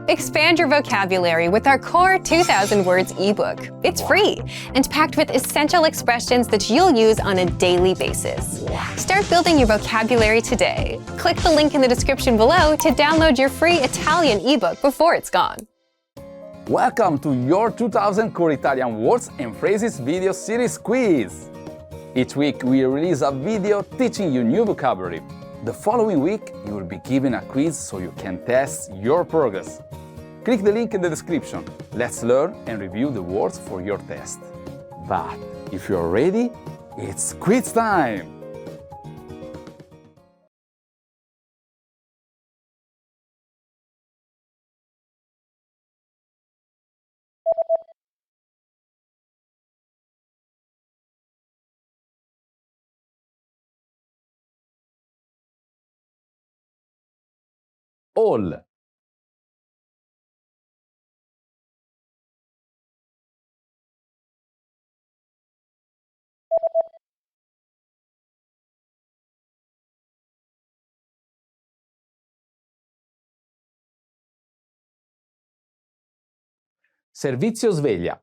Expand your vocabulary with our Core 2000 Words ebook. It's free and packed with essential expressions that you'll use on a daily basis. Start building your vocabulary today. Click the link in the description below to download your free Italian ebook before it's gone. Welcome to your 2000 Core Italian Words and Phrases video series quiz. Each week we release a video teaching you new vocabulary. The following week you will be given a quiz so you can test your progress. Click the link in the description. Let's learn and review the words for your test. But if you're ready, it's quiz time! All. Servizio sveglia.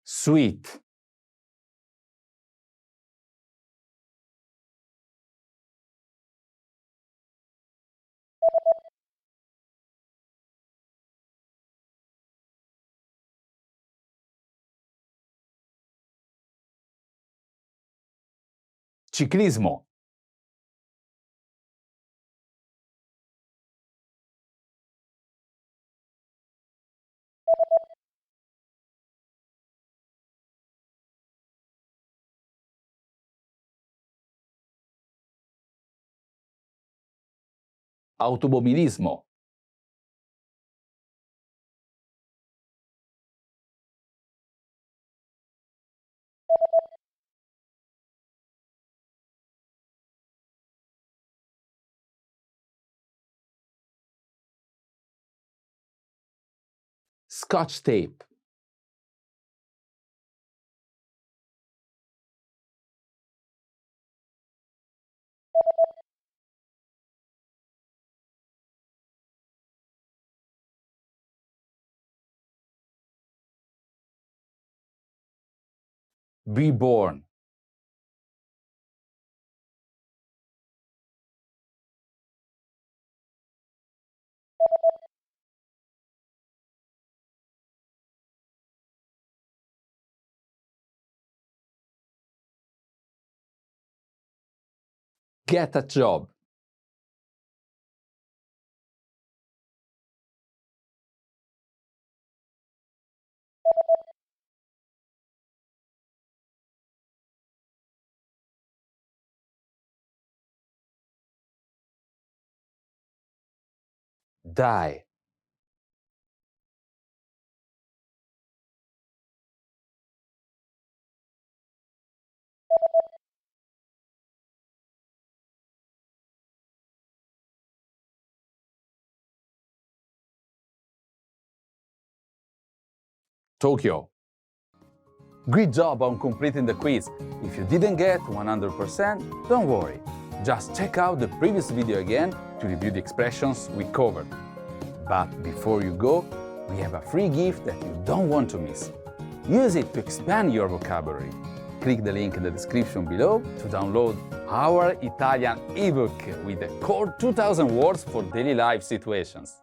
Sweet. Ciclismo. Automobilismo. Scotch tape. Be born. Get a job. Die. Tokyo. Great job on completing the quiz. If you didn't get 100%, don't worry. Just check out the previous video again to review the expressions we covered. But before you go, we have a free gift that you don't want to miss. Use it to expand your vocabulary. Click the link in the description below to download our Italian ebook with the Core 2000 Words for Daily Life Situations.